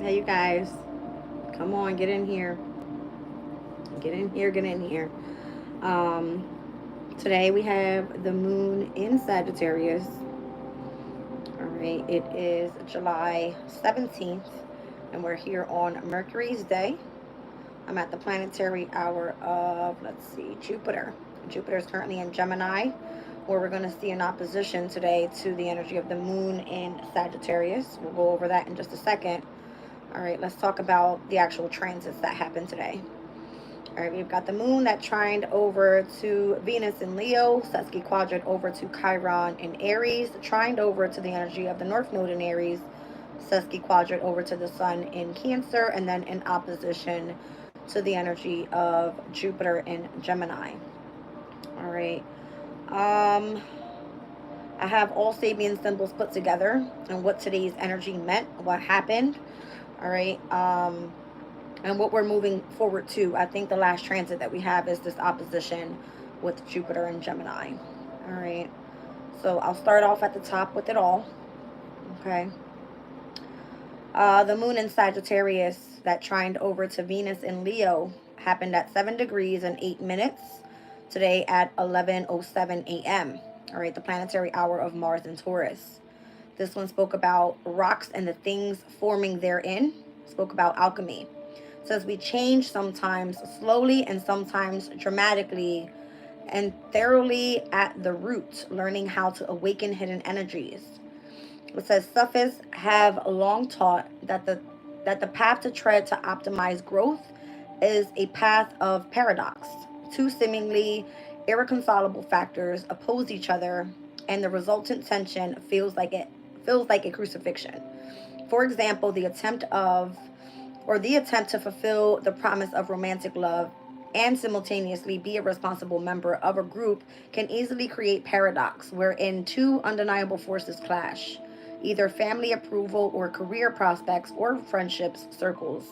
Hey, you guys. Come on, get in here. Get in here, get in here. Um, Today we have the moon in Sagittarius. All right, it is July 17th, and we're here on Mercury's day. I'm at the planetary hour of, let's see, Jupiter. Jupiter is currently in Gemini, where we're going to see an opposition today to the energy of the moon in Sagittarius. We'll go over that in just a second. All right, let's talk about the actual transits that happened today. All right, we've got the moon that trined over to Venus in Leo, Sesky quadrant over to Chiron in Aries, trined over to the energy of the North Node in Aries, Sesky quadrant over to the Sun in Cancer, and then in opposition to the energy of Jupiter in Gemini. All right. Um, I have all Sabian symbols put together and what today's energy meant, what happened. All right. And what we're moving forward to. I think the last transit that we have is this opposition with Jupiter and Gemini. All right. So I'll start off at the top with it all. Okay. The moon in Sagittarius that trined over to Venus in Leo happened at 7 degrees and 8 minutes today at 11:07 a.m. All right, the planetary hour of Mars in Taurus. This one spoke about rocks and the things forming therein, spoke about alchemy. It says we change sometimes slowly and sometimes dramatically and thoroughly at the root, learning how to awaken hidden energies. It says sophists have long taught that the path to tread to optimize growth is a path of paradox. Two seemingly irreconcilable factors oppose each other, and the resultant tension feels like a crucifixion. For example, the attempt to fulfill the promise of romantic love and simultaneously be a responsible member of a group can easily create paradox wherein two undeniable forces clash, either family approval or career prospects or friendships circles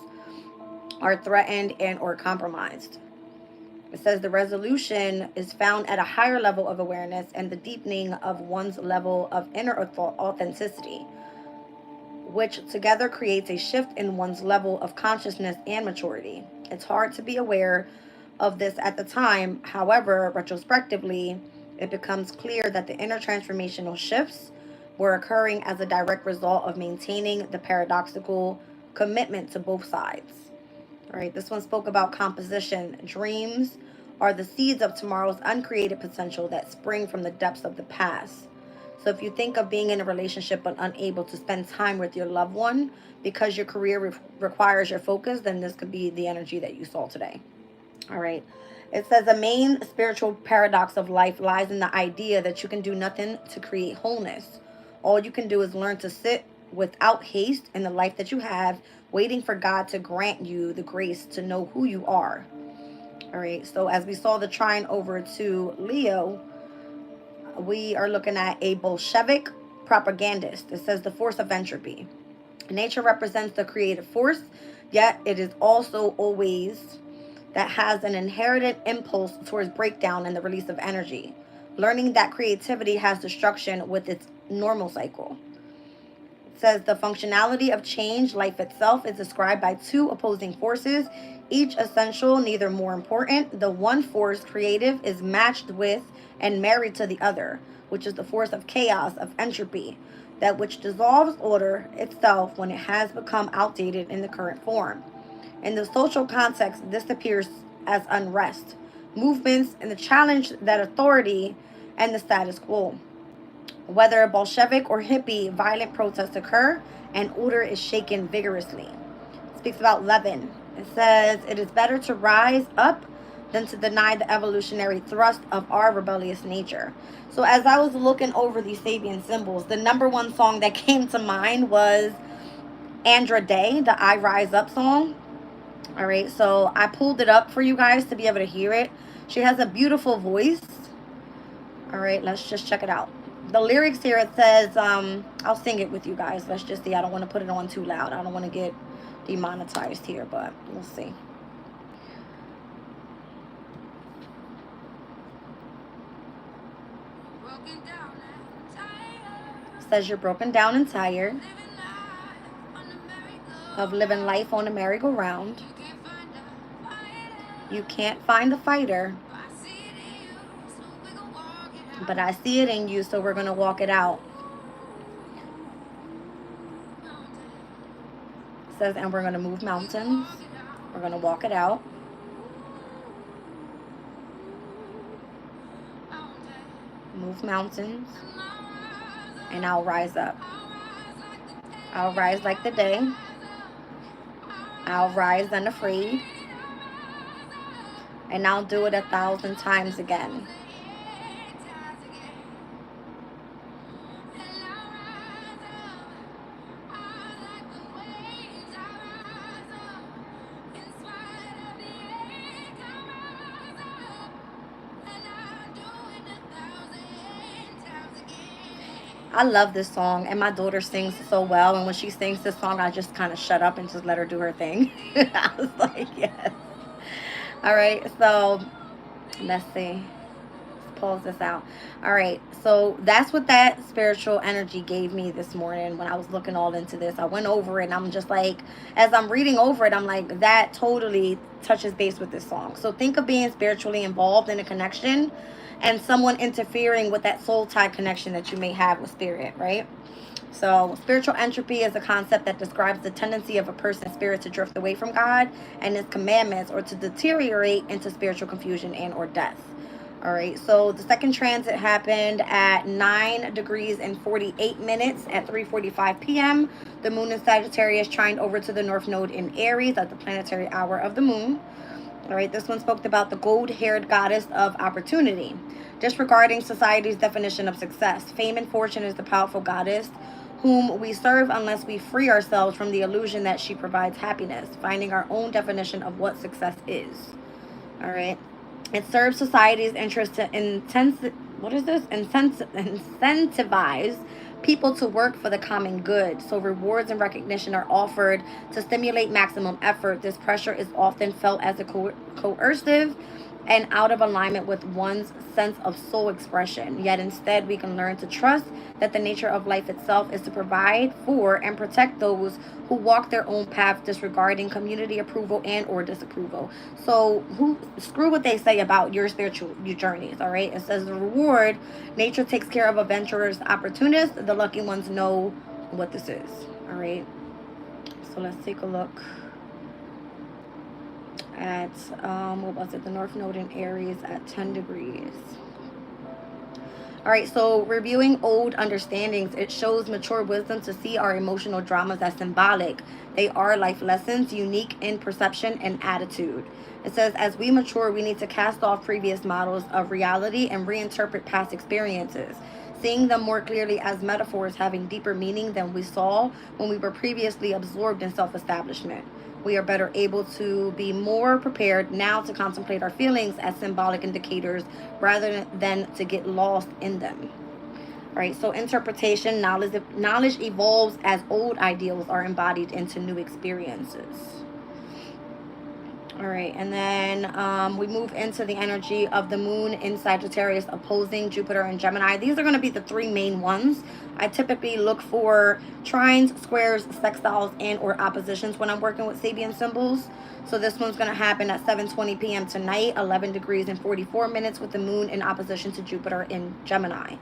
are threatened and or compromised. It says the resolution is found at a higher level of awareness and the deepening of one's level of inner authenticity, which together creates a shift in one's level of consciousness and maturity. It's hard to be aware of this at the time. However, retrospectively, it becomes clear that the inner transformational shifts were occurring as a direct result of maintaining the paradoxical commitment to both sides. All right, this one spoke about composition. Dreams are the seeds of tomorrow's uncreated potential that spring from the depths of the past. So if you think of being in a relationship but unable to spend time with your loved one because your career requires your focus, then this could be the energy that you saw today. All right. It says the main spiritual paradox of life lies in the idea that you can do nothing to create wholeness. All you can do is learn to sit without haste in the life that you have, waiting for God to grant you the grace to know who you are. All right. So as we saw the trine over to Leo, we are looking at a Bolshevik propagandist. It says the force of entropy. Nature represents the creative force, yet it is also always that has an inherited impulse towards breakdown and the release of energy. Learning that creativity has destruction with its normal cycle. It says the functionality of change, life itself, is described by two opposing forces, each essential, neither more important. The one force, creative, is matched with and married to the other, which is the force of chaos, of entropy, that which dissolves order itself when it has become outdated in the current form. In the social context, this appears as unrest, movements, and the challenge that authority and the status quo. Whether Bolshevik or hippie, violent protests occur and order is shaken vigorously. It speaks about Levin. It says, it is better to rise up than to deny the evolutionary thrust of our rebellious nature. So as I was looking over these Sabian symbols, the number one song that came to mind was Andra Day, the I Rise Up song. All right, so I pulled it up for you guys to be able to hear it. She has a beautiful voice. All right, let's just check it out. The lyrics here, it says, I'll sing it with you guys. Let's just see. I don't want to put it on too loud. I don't want to get demonetized here, but we'll see. It says you're broken down and tired. of living life on a merry-go-round. You can't find the fighter, but I see it in you, so we're going to walk it out. It says, and we're going to move mountains. We're going to walk it out. Move mountains. And I'll rise up. I'll rise like the day. I'll rise unafraid. And I'll do it 1,000 times again. I love this song, and my daughter sings so well. And when she sings this song, I just kind of shut up and just let her do her thing. I was like, yes. All right, so let's see. Let's pause this out. All right, so that's what that spiritual energy gave me this morning when I was looking all into this. I went over it, and I'm just like, as I'm reading over it, I'm like, that totally touches base with this song. So think of being spiritually involved in a connection and someone interfering with that soul tie connection that you may have with spirit, right? So spiritual entropy is a concept that describes the tendency of a person's spirit to drift away from God and his commandments, or to deteriorate into spiritual confusion and or death. All right, so the second transit happened at 9 degrees and 48 minutes at 3:45 p.m. The moon in Sagittarius trined over to the north node in Aries at the planetary hour of the moon. All right, this one spoke about the gold-haired goddess of opportunity, disregarding society's definition of success. Fame and fortune is the powerful goddess whom we serve unless we free ourselves from the illusion that she provides happiness, finding our own definition of what success is. All right. It serves society's interest to incentivize people to work for the common good. So rewards and recognition are offered to stimulate maximum effort. This pressure is often felt as a coercive and out of alignment with one's sense of soul expression. Yet instead, we can learn to trust that the nature of life itself is to provide for and protect those who walk their own path, disregarding community approval and or disapproval. So screw what they say about your spiritual journeys, all right? It says the reward, nature takes care of adventurers, opportunists. The lucky ones know what this is, all right? So let's take a look at what was it, the north node in Aries at 10 degrees. All right, so reviewing old understandings, it shows mature wisdom to see our emotional dramas as symbolic. They are life lessons, unique in perception and attitude. It says, as we mature, we need to cast off previous models of reality and reinterpret past experiences, seeing them more clearly as metaphors having deeper meaning than we saw when we were previously absorbed in self-establishment. We are better able to be more prepared now to contemplate our feelings as symbolic indicators rather than to get lost in them. All right, so interpretation, knowledge evolves as old ideals are embodied into new experiences. All right, and then we move into the energy of the moon in Sagittarius opposing Jupiter and Gemini. These are going to be the three main ones. I typically look for trines, squares, sextiles, and or oppositions when I'm working with Sabian symbols. So this one's going to happen at 7:20 p.m. tonight, 11 degrees and 44 minutes with the moon in opposition to Jupiter in Gemini.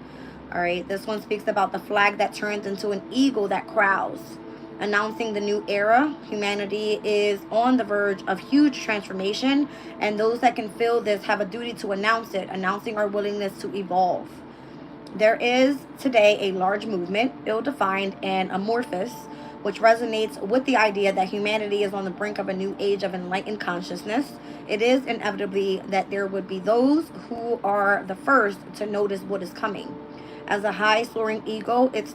All right, this one speaks about the flag that turns into an eagle that crows, announcing the new era. Humanity is on the verge of huge transformation, and those that can feel this have a duty to announce it, announcing our willingness to evolve. There is today a large movement, ill-defined and amorphous, which resonates with the idea that humanity is on the brink of a new age of enlightened consciousness. It is inevitably that there would be those who are the first to notice what is coming. As a high-soaring eagle, as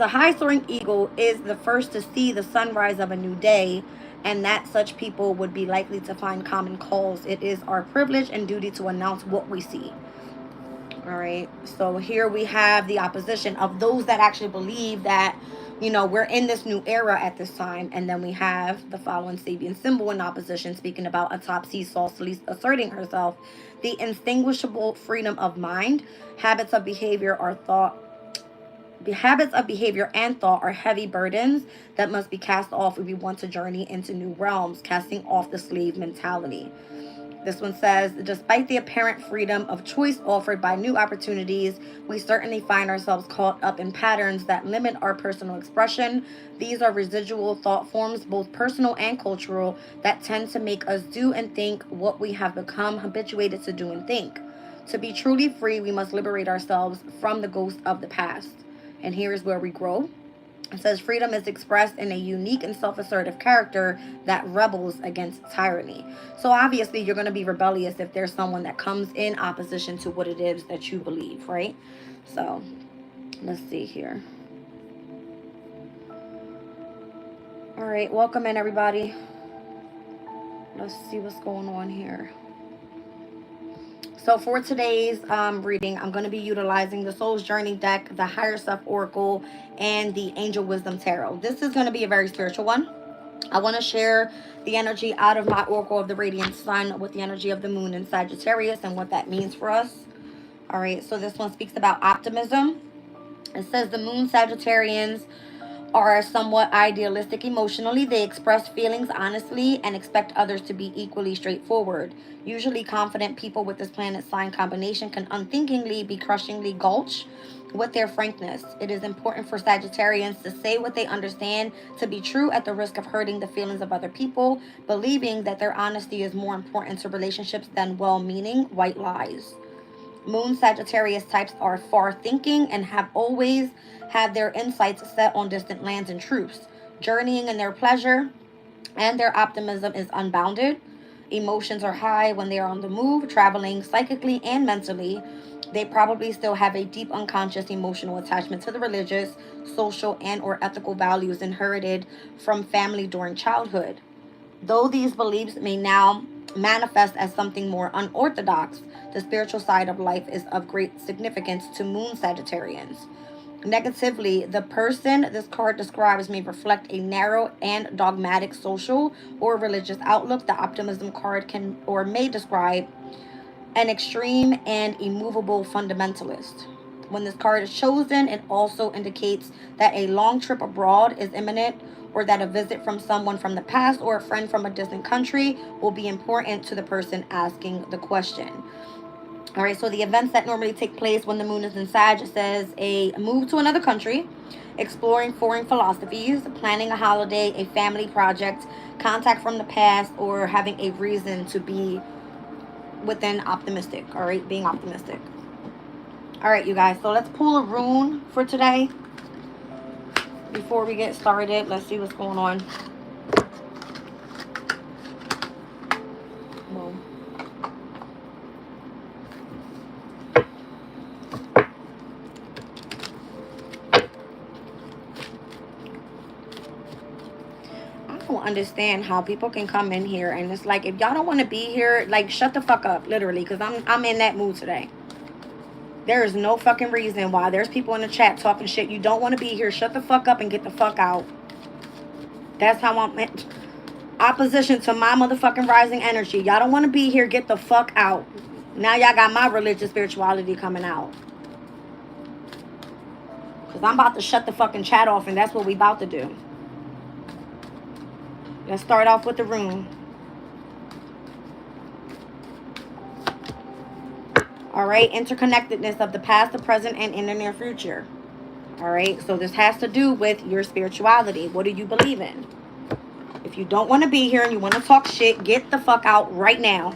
a high-soaring eagle is the first to see the sunrise of a new day, and that such people would be likely to find common cause. It is our privilege and duty to announce what we see. All right, so here we have the opposition of those that actually believe that, you know, we're in this new era at this time. And then we have the following Sabian symbol in opposition, speaking about a top seesaw asserting herself. The indistinguishable freedom of mind, habits of behavior are thought Habits of behavior and thought are heavy burdens that must be cast off if we want to journey into new realms, casting off the slave mentality. This one says, despite the apparent freedom of choice offered by new opportunities, we certainly find ourselves caught up in patterns that limit our personal expression. These are residual thought forms, both personal and cultural, that tend to make us do and think what we have become habituated to do and think. To be truly free, we must liberate ourselves from the ghost of the past. And here is where we grow. It says freedom is expressed in a unique and self-assertive character that rebels against tyranny. So obviously you're going to be rebellious if there's someone that comes in opposition to what it is that you believe, right? So let's see here. All right, welcome in everybody. Let's see what's going on here. So for today's reading, I'm going to be utilizing the Soul's Journey deck, the Higher Self Oracle, and the Angel Wisdom Tarot. This is going to be a very spiritual one. I want to share the energy out of my Oracle of the Radiant Sun with the energy of the Moon in Sagittarius and what that means for us. All right, so this one speaks about optimism. It says the Moon Sagittarians are somewhat idealistic emotionally. They express feelings honestly and expect others to be equally straightforward. Usually confident people with this planet sign combination can unthinkingly be crushingly gulch with their frankness. It is important for Sagittarians to say what they understand to be true at the risk of hurting the feelings of other people, believing that their honesty is more important to relationships than well-meaning white lies. Moon Sagittarius types are far-thinking and have always had their insights set on distant lands and truths. Journeying in their pleasure and their optimism is unbounded. Emotions are high when they are on the move, traveling psychically and mentally. They probably still have a deep unconscious emotional attachment to the religious, social, and or ethical values inherited from family during childhood. Though these beliefs may now manifest as something more unorthodox, the spiritual side of life is of great significance to Moon Sagittarians. Negatively, the person this card describes may reflect a narrow and dogmatic social or religious outlook. The optimism card can or may describe an extreme and immovable fundamentalist. When this card is chosen, it also indicates that a long trip abroad is imminent, or that a visit from someone from the past or a friend from a distant country will be important to the person asking the question. All right, so the events that normally take place when the moon is in Sag says a move to another country, exploring foreign philosophies, planning a holiday, a family project, contact from the past, or having a reason to be within optimistic. All right, being optimistic. All right, you guys, so let's pull a rune for today. Before we get started, let's see what's going on. Whoa. I don't understand how people can come in here and it's like, if y'all don't want to be here, like, shut the fuck up, literally, because I'm in that mood today. There is no fucking reason why there's people in the chat talking shit. You don't want to be here. Shut the fuck up and get the fuck out. That's how I'm in opposition to my motherfucking rising energy. Y'all don't want to be here. Get the fuck out. Now y'all got my religious spirituality coming out. Because I'm about to shut the fucking chat off, and that's what we about to do. Let's start off with the rune. All right, interconnectedness of the past, the present, and in the near future. All right, so this has to do with your spirituality. What do you believe in? If you don't want to be here and you want to talk shit, get the fuck out right now.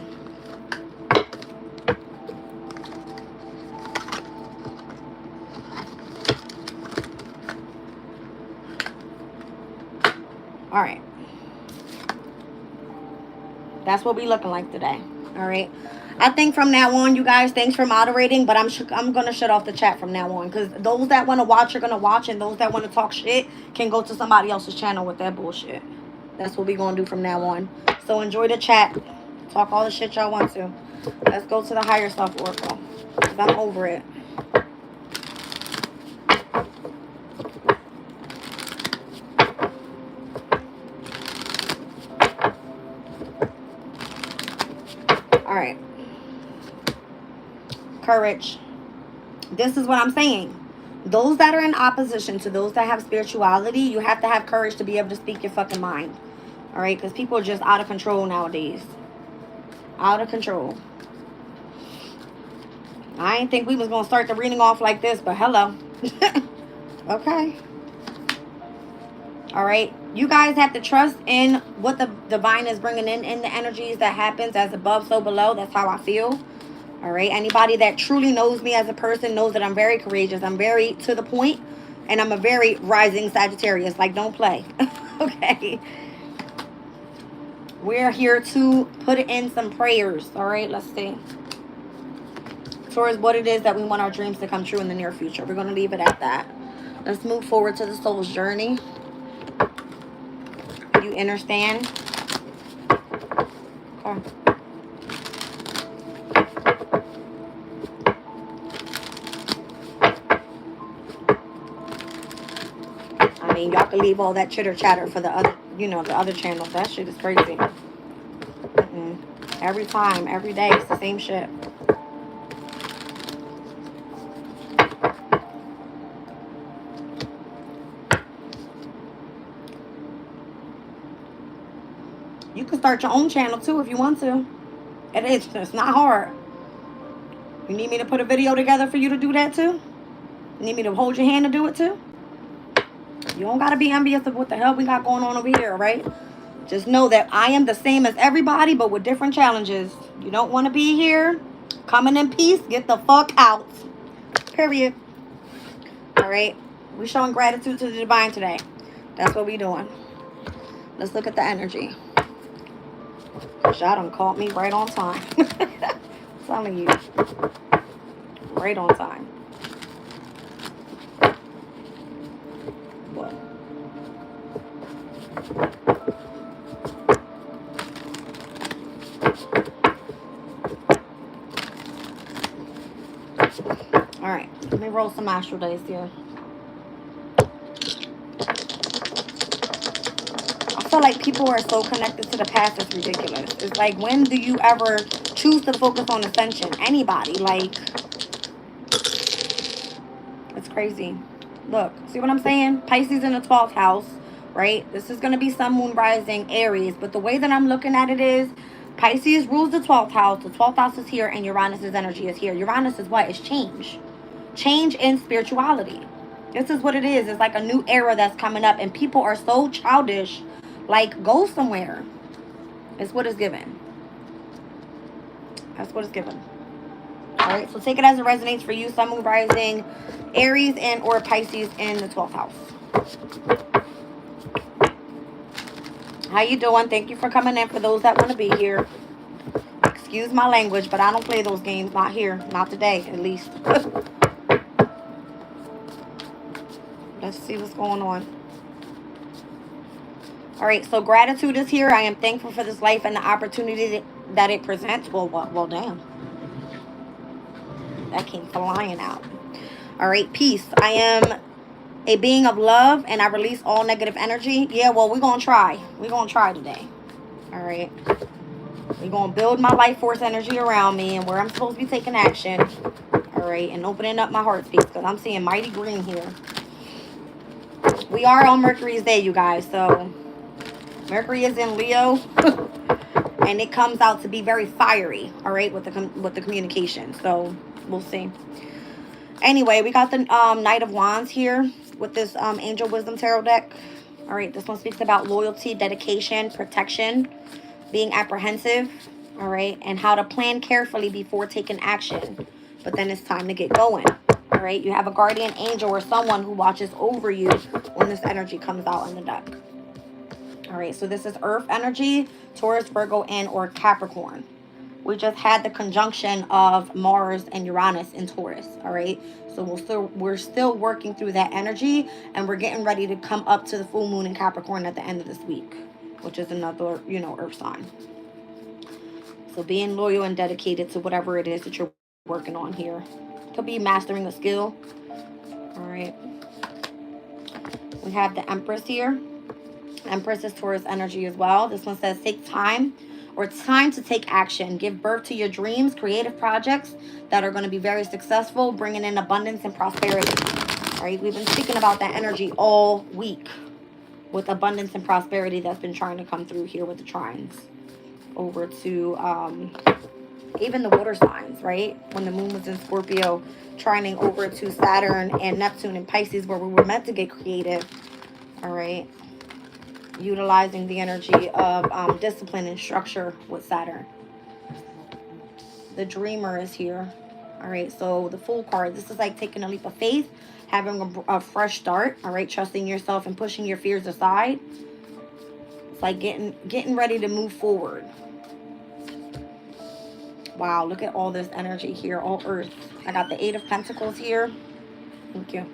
All right. That's what we looking like today. All right. I think from now on, you guys, thanks for moderating, but I'm going to shut off the chat from now on, because those that want to watch are going to watch, and those that want to talk shit can go to somebody else's channel with that bullshit. That's what we're going to do from now on. So enjoy the chat. Talk all the shit y'all want to. Let's go to the Higher Self Oracle, because I'm over it. All right. Courage. This is what I'm saying. those that are in opposition to those that have spirituality, you have to have courage to be able to speak your fucking mind. All right? Because people are just out of control nowadays. Out of control. I didn't think we was going to start the reading off like this, but hello. Okay. All right. You guys have to trust in what the divine is bringing in the energies that happens as above, so below. That's how I feel. All right. Anybody that truly knows me as a person knows that I'm very courageous. I'm very to the point, and I'm a very rising Sagittarius. Like, don't play. Okay. We're here to put in some prayers. All right. Let's see. Towards what it is that we want our dreams to come true in the near future. We're going to leave it at that. Let's move forward to the soul's journey. You understand? Okay. I mean, y'all can leave all that chitter chatter for the other, you know, the other channels. That shit is crazy. Every time, every day, it's the same shit. You can start your own channel too if you want to. It's not hard. You need me to put a video together for you to do that too? You need me to hold your hand to do it too? You don't gotta be envious of what the hell we got going on over here, right? Just know that I am the same as everybody, but with different challenges. You don't want to be here. Coming in peace, get the fuck out. Period. All right. We're showing gratitude to the divine today. That's what we're doing. Let's look at the energy. Y'all done caught me right on time. I'm telling you. Right on time. What? All right. Let me roll some astral dice here. I feel like people are so connected to the past, it's ridiculous. It's like, when do you ever choose to focus on ascension? Anybody. Like, it's crazy. Look, see what I'm saying? Pisces in the 12th house, right? This is going to be Sun, Moon, Rising, Aries. But the way that I'm looking at it is, Pisces rules the 12th house. The 12th house is here, and Uranus's energy is here. Uranus is what? It's change. Change in spirituality. This is what it is. It's like a new era that's coming up, and people are so childish. Like, go somewhere. It's what it's given. That's what it's given. All right, so take it as it resonates for you. Sun, Moon, Rising, Aries, and or Pisces in the 12th house. How you doing? Thank you for coming in. For those that want to be here, excuse my language, but I don't play those games. Not here. Not today, at least. Let's see what's going on. All right, so gratitude is here. I am thankful for this life and the opportunity that it presents. Well, damn. That came flying out. All right, peace. I am a being of love, and I release all negative energy. Yeah, well, we're going to try. We're going to try today. All right. We're going to build my life force energy around me and where I'm supposed to be taking action. All right, and opening up my heart space, because I'm seeing mighty green here. We are on Mercury's day, you guys, so Mercury is in Leo. And it comes out to be very fiery, all right, with the communication. So we'll see. Anyway, we got the Knight of Wands here with this Angel Wisdom Tarot deck. All right, this one speaks about loyalty, dedication, protection, being apprehensive, all right, and how to plan carefully before taking action. But then it's time to get going, all right? You have a guardian angel or someone who watches over you when this energy comes out in the deck. All right, so this is Earth energy, Taurus, Virgo, and or Capricorn. We just had the conjunction of Mars and Uranus in Taurus, all right? So we're still working through that energy, and we're getting ready to come up to the full moon in Capricorn at the end of this week, which is another, you know, Earth sign. So being loyal and dedicated to whatever it is that you're working on here. Could be mastering a skill. All right. We have the Empress here. Empress is Taurus energy as well. This one says take time, or it's time to take action. Give birth to your dreams, creative projects that are going to be very successful, bringing in abundance and prosperity. All right, we've been speaking about that energy all week with abundance and prosperity that's been trying to come through here with the trines over to even the water signs, right? When the moon was in Scorpio, trining over to Saturn and Neptune and Pisces, where we were meant to get creative. All right, utilizing the energy of discipline and structure with Saturn. The dreamer is here. All right, so the Fool card, this is like taking a leap of faith, having a fresh start. All right, trusting yourself and pushing your fears aside. It's like getting ready to move forward. Wow, look at all this energy here, all earth. I got the 8 of Pentacles here. Thank you.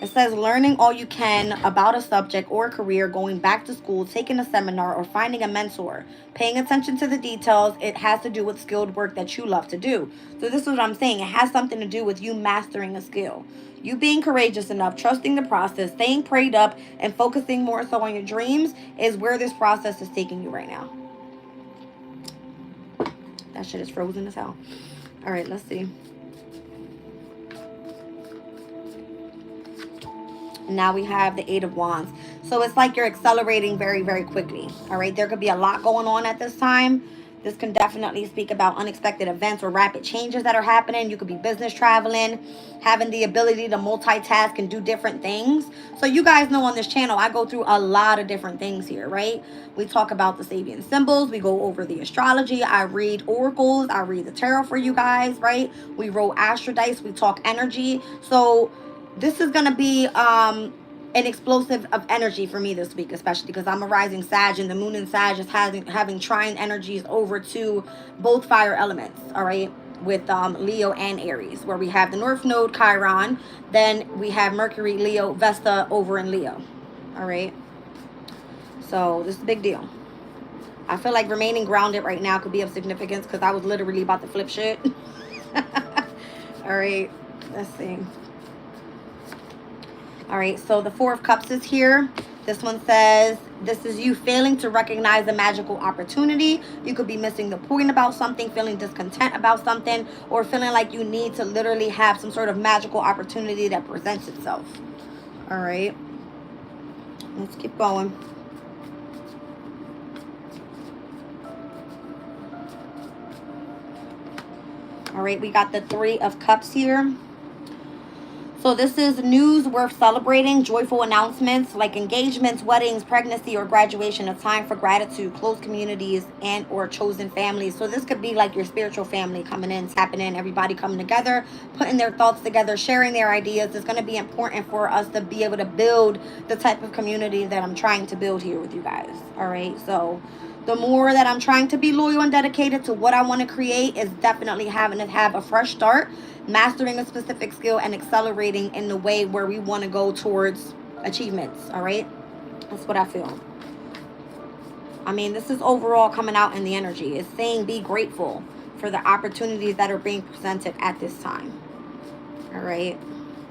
It says learning all you can about a subject or a career, going back to school, taking a seminar, or finding a mentor. Paying attention to the details. It has to do with skilled work that you love to do. So this is what I'm saying. It has something to do with you mastering a skill. You being courageous enough, trusting the process, staying prayed up, and focusing more so on your dreams is where this process is taking you right now. That shit is frozen as hell. All right, let's see. Now we have the 8 of Wands. So it's like you're accelerating very, very quickly. All right, there could be a lot going on at this time. This can definitely speak about unexpected events or rapid changes that are happening. You could be business traveling, having the ability to multitask and do different things. So you guys know on this channel, I go through a lot of different things here, right? We talk about the Sabian symbols. We go over the astrology. I read oracles. I read the tarot for you guys, right? We roll astro dice. We talk energy. So this is going to be an explosive of energy for me this week, especially because I'm a rising Sag, and the moon in Sag is having trine energies over to both fire elements, all right, with Leo and Aries, where we have the North Node, Chiron, then we have Mercury, Leo, Vesta over in Leo, all right? So this is a big deal. I feel like remaining grounded right now could be of significance because I was literally about to flip shit. All right, let's see. All right, so the 4 of Cups is here. This one says, this is you failing to recognize a magical opportunity. You could be missing the point about something, feeling discontent about something, or feeling like you need to literally have some sort of magical opportunity that presents itself. All right, let's keep going. All right, we got the 3 of Cups here. So this is news worth celebrating, joyful announcements like engagements, weddings, pregnancy, or graduation, a time for gratitude, close communities, and or chosen families. So this could be like your spiritual family coming in, tapping in, everybody coming together, putting their thoughts together, sharing their ideas. It's going to be important for us to be able to build the type of community that I'm trying to build here with you guys. All right, so the more that I'm trying to be loyal and dedicated to what I want to create is definitely having to have a fresh start, mastering a specific skill, and accelerating in the way where we want to go towards achievements. All right, that's what I feel. I mean, this is overall coming out in the energy. It's saying be grateful for the opportunities that are being presented at this time. All right,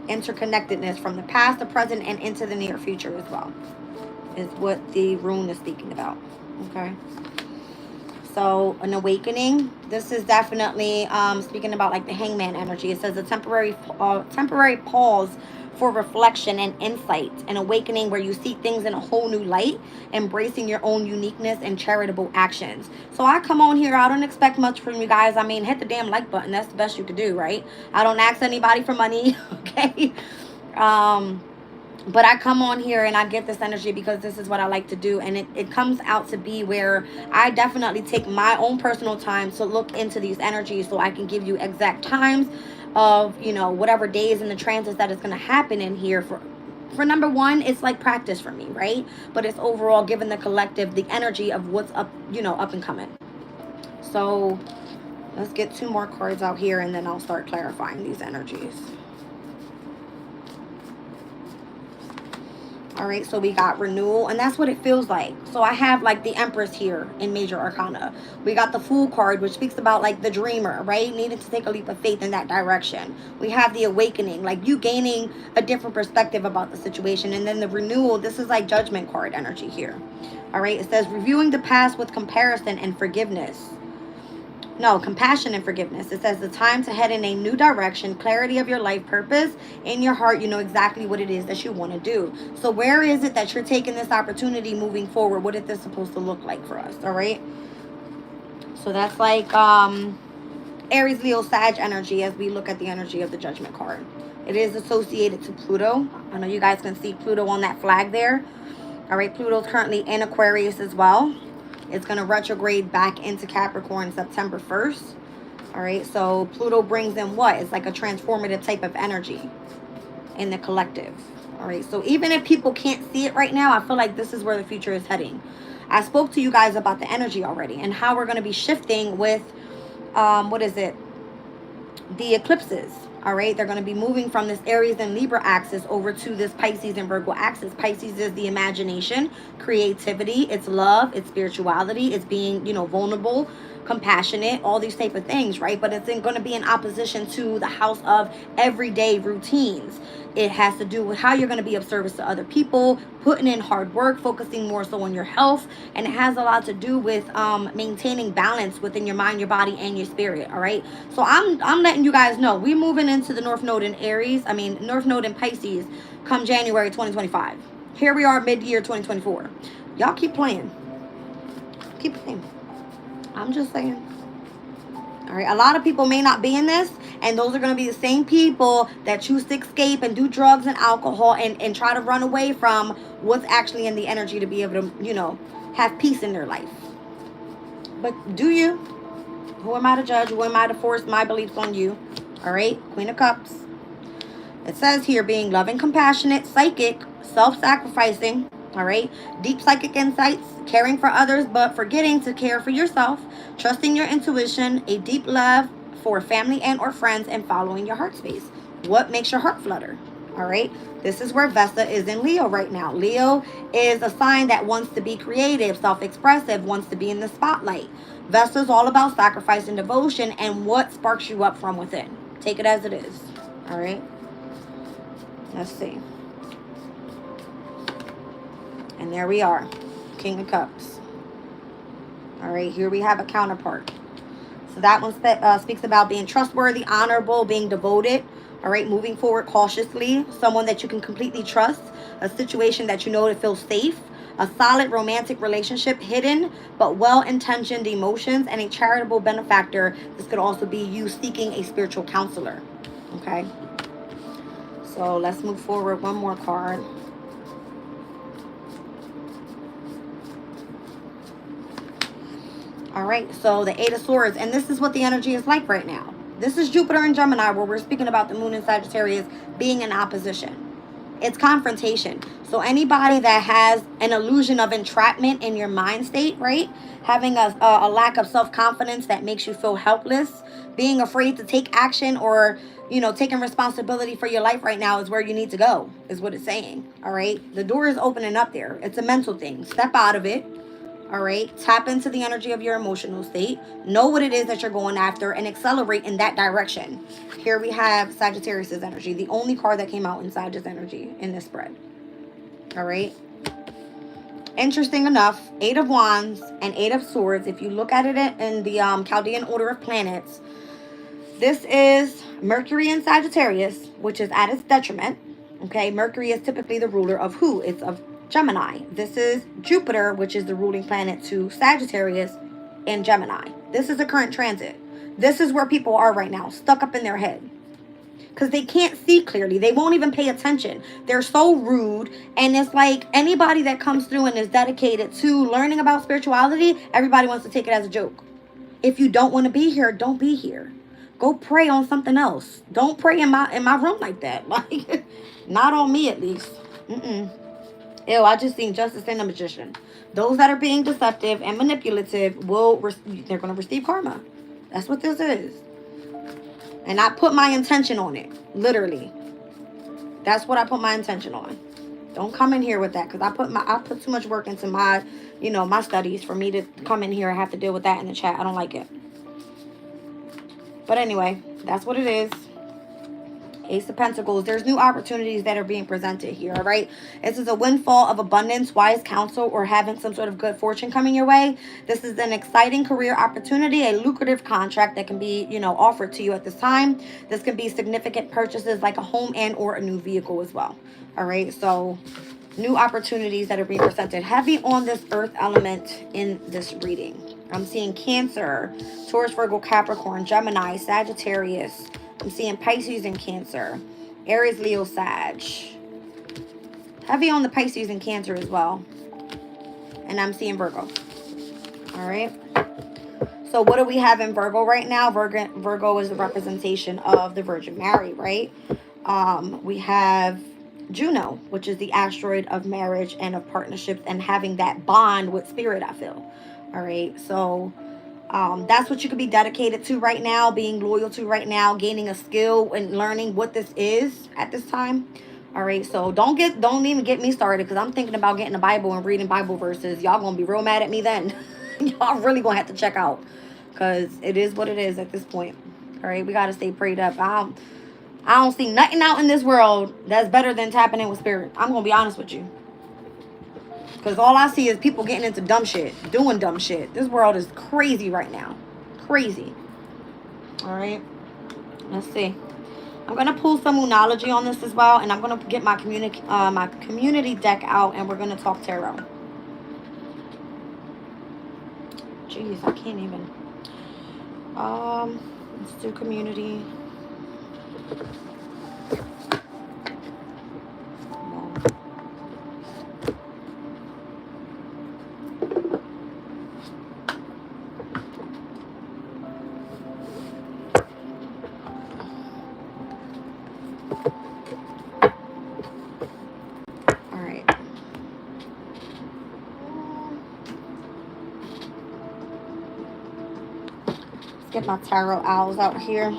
interconnectedness from the past, the present, and into the near future as well is what the rune is speaking about. Okay, so an awakening. This is definitely speaking about like the Hangman energy. It says a temporary pause for reflection and insight, an awakening where you see things in a whole new light, embracing your own uniqueness and charitable actions. So I come on here, I don't expect much from you guys. I mean, hit the damn like button. That's the best you could do, right? I don't ask anybody for money. Okay, but I come on here and I get this energy because this is what I like to do. And it comes out to be where I definitely take my own personal time to look into these energies so I can give you exact times of, you know, whatever days in the transits that is going to happen in here. For number one, it's like practice for me, right? But it's overall giving the collective the energy of what's up, you know, up and coming. So let's get 2 more cards out here and then I'll start clarifying these energies. All right, so we got renewal, and that's what it feels like. So I have like the Empress here in Major Arcana. We got the Fool card, which speaks about like the dreamer, right? Needing to take a leap of faith in that direction. We have the awakening, like you gaining a different perspective about the situation. And then the renewal, this is like Judgment card energy here. All right, it says reviewing the past with comparison and forgiveness. No, compassion and forgiveness. It says the time to head in a new direction, clarity of your life purpose. In your heart, you know exactly what it is that you want to do. So where is it that you're taking this opportunity moving forward? What is this supposed to look like for us? All right. So that's like Aries, Leo, Sag energy as we look at the energy of the Judgment card. It is associated to Pluto. I know you guys can see Pluto on that flag there. All right, Pluto's currently in Aquarius as well. It's going to retrograde back into Capricorn September 1st. All right, so Pluto brings in what? It's like a transformative type of energy in the collective. All right, so even if people can't see it right now, I feel like this is where the future is heading. I spoke to you guys about the energy already and how we're going to be shifting with, what is it? The eclipses. All right, they're going to be moving from this Aries and Libra axis over to this Pisces and Virgo axis. Pisces is the imagination, creativity, it's love, it's spirituality, it's being, you know, vulnerable, compassionate, all these type of things, right? But it's going to be in opposition to the house of everyday routines. It has to do with how you're going to be of service to other people, putting in hard work, focusing more so on your health, and it has a lot to do with maintaining balance within your mind, your body, and your spirit. All right, so I'm letting you guys know we're moving into the North Node in Aries. North Node in Pisces come January 2025. Here we are mid-year 2024. Y'all keep playing. Keep playing. I'm just saying. All right, a lot of people may not be in this, and those are going to be the same people that choose to escape and do drugs and alcohol and try to run away from what's actually in the energy to be able to, you know, have peace in their life. But do you? Who am I to judge? Who am I to force my beliefs on you? All right, Queen of Cups. It says here being loving, compassionate, psychic, self-sacrificing, all right, deep psychic insights, caring for others, but forgetting to care for yourself, trusting your intuition, a deep love for family and or friends, and following your heart space. What makes your heart flutter? All right, this is where Vesta is in Leo right now. Leo is a sign that wants to be creative, self-expressive, wants to be in the spotlight. Vesta is all about sacrifice and devotion and what sparks you up from within. Take it as it is. All right, let's see. And there we are, King of Cups. All right, here we have a counterpart. So that one speaks about being trustworthy, honorable, being devoted. All right, moving forward cautiously. Someone that you can completely trust. A situation that you know to feel safe. A solid romantic relationship, hidden but well-intentioned emotions, and a charitable benefactor. This could also be you seeking a spiritual counselor. Okay. So let's move forward. One more card. All right, so the Eight of Swords, and this is what the energy is like right now. This is Jupiter and Gemini, where we're speaking about the moon in Sagittarius being in opposition. It's confrontation. So anybody that has an illusion of entrapment in your mind state, right? Having a lack of self-confidence that makes you feel helpless, being afraid to take action or, you know, taking responsibility for your life right now is where you need to go, is what it's saying. All right, the door is opening up there. It's a mental thing. Step out of it. All right, tap into the energy of your emotional state. Know what it is that you're going after and accelerate in that direction. Here we have Sagittarius' energy, the only card that came out in Sagittarius energy in this spread. All right. Interesting enough, Eight of Wands and Eight of Swords, if you look at it in the Chaldean order of planets, this is Mercury in Sagittarius, which is at its detriment. Okay, Mercury is typically the ruler of who? It's of Gemini. This is Jupiter, which is the ruling planet to Sagittarius in Gemini. This is a current transit. This is where people are right now, stuck up in their head. Because they can't see clearly. They won't even pay attention. They're so rude. And it's like anybody that comes through and is dedicated to learning about spirituality, everybody wants to take it as a joke. If you don't want to be here, don't be here. Go pray on something else. Don't pray in my room like that. Like, not on me at least. Ew, I just seen Justice and the Magician. Those that are being deceptive and manipulative they're going to receive karma. That's what this is. And I put my intention on it. Literally. That's what I put my intention on. Don't come in here with that, because I put too much work into my, you know, my studies for me to come in here and have to deal with that in the chat. I don't like it. But anyway, that's what it is. Ace of Pentacles. There's new opportunities that are being presented here, all right? This is a windfall of abundance, wise counsel, or having some sort of good fortune coming your way. This is an exciting career opportunity, a lucrative contract that can be, you know, offered to you at this time. This can be significant purchases like a home and or a new vehicle as well, all right? So new opportunities that are being presented. Heavy on this earth element in this reading. I'm seeing Cancer, Taurus, Virgo, Capricorn, Gemini, Sagittarius. I'm seeing Pisces and Cancer, Aries, Leo, Sag. Heavy on the Pisces and Cancer as well. And I'm seeing Virgo. All right. So what do we have in Virgo right now? Virgo is the representation of the Virgin Mary, right? We have Juno, which is the asteroid of marriage and of partnerships and having that bond with spirit, I feel. All right. So that's what you could be dedicated to right now, being loyal to right now, gaining a skill and learning what this is at this time. All right, so don't even get me started, because I'm thinking about getting the Bible and reading Bible verses. Y'all gonna be real mad at me then. Y'all really gonna have to check out, because it is what it is at this point. All right, we gotta stay prayed up. I don't see nothing out in this world that's better than tapping in with spirit. I'm gonna be honest with you. Because all I see is people getting into dumb shit, doing dumb shit. This world is crazy right now. Crazy. All right. Let's see. I'm going to pull some Moonology on this as well. And I'm going to get my community deck out. And we're going to talk tarot. Jeez, I can't even. Let's do community. Get my tarot owls out here.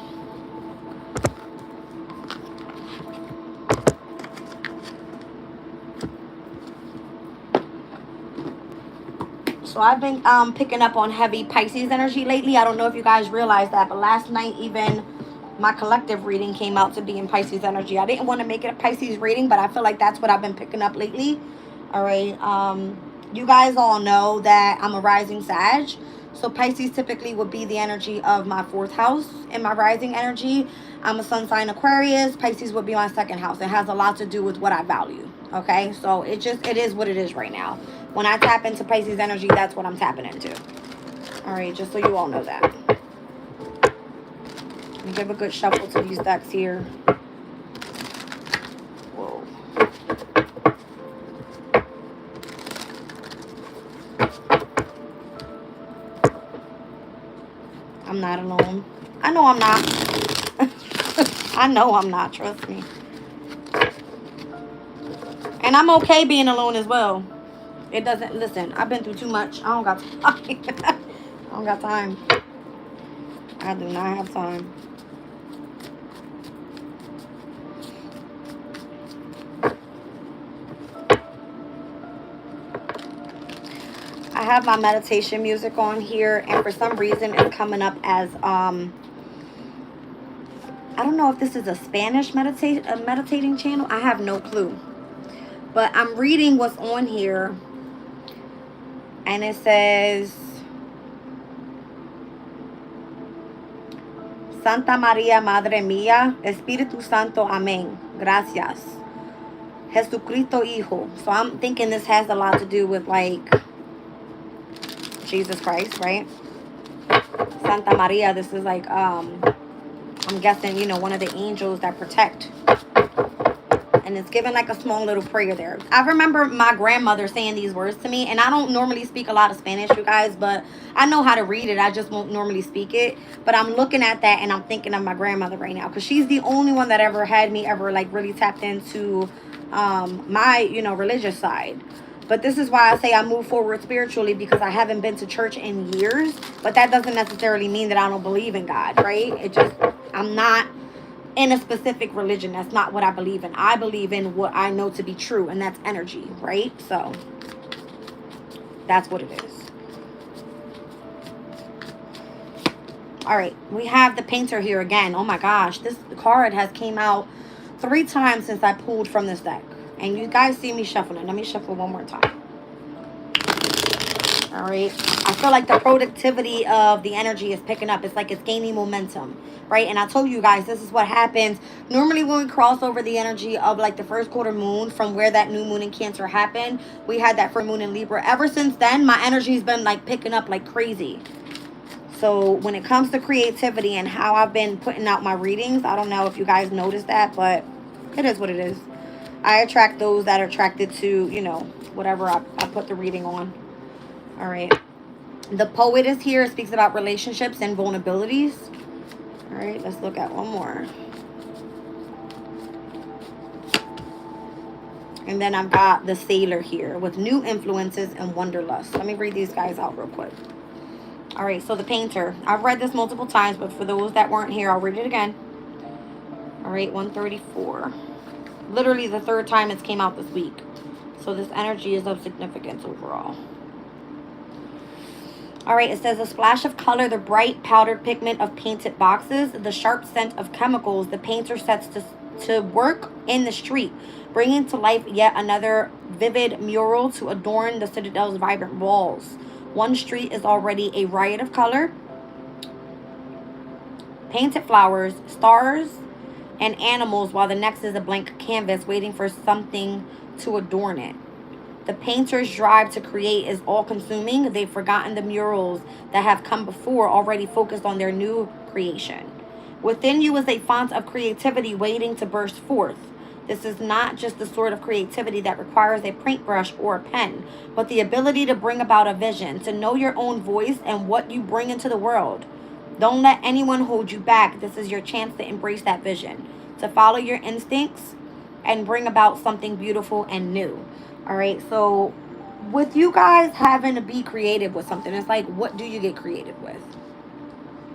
So I've been picking up on heavy Pisces energy lately. I don't know if you guys realize that, but last night even my collective reading came out to be in Pisces energy. I didn't want to make it a Pisces reading, but I feel like that's what I've been picking up lately. All right. You guys all know that I'm a rising Sag. So Pisces typically would be the energy of my 4th house in my rising energy. I'm a sun sign Aquarius. Pisces would be my 2nd house. It has a lot to do with what I value. Okay, so it is what it is right now. When I tap into Pisces energy, that's what I'm tapping into. All right, just so you all know that. Let me give a good shuffle to these decks here. Whoa. I'm not alone. I know I'm not. I know I'm not. Trust me. And I'm okay being alone as well. It doesn't... Listen, I've been through too much. I don't got time. I don't got time. I do not have time. I have my meditation music on here, and for some reason it's coming up as I don't know if this is a Spanish meditating channel. I have no clue. But I'm reading what's on here, and it says Santa María, Madre Mía, Espíritu Santo, Amén. Gracias. Jesucristo Hijo. So I'm thinking this has a lot to do with like Jesus Christ, right? Santa Maria, this is like, I'm guessing, you know, one of the angels that protect. And it's given like a small little prayer there. I remember my grandmother saying these words to me, and I don't normally speak a lot of Spanish, you guys, but I know how to read it. I just won't normally speak it. But I'm looking at that and I'm thinking of my grandmother right now, because she's the only one that ever had me ever like really tapped into my, you know, religious side. But this is why I say I move forward spiritually, because I haven't been to church in years. But that doesn't necessarily mean that I don't believe in God, right? It just, I'm not in a specific religion. That's not what I believe in. I believe in what I know to be true, and that's energy, right? So that's what it is. All right, we have the Painter here again. Oh my gosh, this card has came out 3 times since I pulled from this deck. And you guys see me shuffling. Let me shuffle one more time. All right. I feel like the productivity of the energy is picking up. It's like it's gaining momentum, right? And I told you guys, this is what happens. Normally when we cross over the energy of like the first quarter moon from where that new moon in Cancer happened, we had that first moon in Libra. Ever since then, my energy's been like picking up like crazy. So when it comes to creativity and how I've been putting out my readings, I don't know if you guys noticed that, but it is what it is. I attract those that are attracted to, you know, whatever I put the reading on. All right. The Poet is here. It speaks about relationships and vulnerabilities. All right. Let's look at one more. And then I've got the Sailor here with new influences and wanderlust. Let me read these guys out real quick. All right. So the Painter. I've read this multiple times, but for those that weren't here, I'll read it again. All right. 134. Literally the 3rd time it's came out this week. So this energy is of significance overall. All right, it says a splash of color, the bright powdered pigment of painted boxes, the sharp scent of chemicals. The painter sets to work in the street, bringing to life yet another vivid mural to adorn the Citadel's vibrant walls. One street is already a riot of color, painted flowers, stars, and animals, while the next is a blank canvas waiting for something to adorn it. The painter's drive to create is all-consuming. They've forgotten the murals that have come before, already focused on their new creation. Within you is a font of creativity waiting to burst forth. This is not just the sort of creativity that requires a paintbrush or a pen, but the ability to bring about a vision, to know your own voice and what you bring into the world. Don't let anyone hold you back. This is your chance to embrace that vision, to follow your instincts and bring about something beautiful and new. All right, so with you guys having to be creative with something, it's like, what do you get creative with?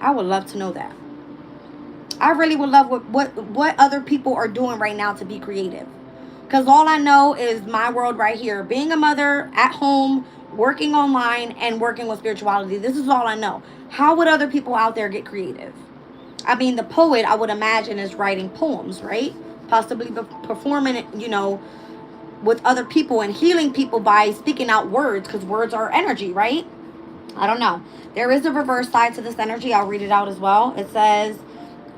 I would love to know that. I really would love what other people are doing right now to be creative. Because all I know is my world right here. Being a mother at home, working online, and working with spirituality. This is all I know. How would other people out there get creative? I mean, the poet, I would imagine, is writing poems, right? Possibly performing it, you know, with other people and healing people by speaking out words, because words are energy, right? I don't know. There is a reverse side to this energy. I'll read it out as well. It says,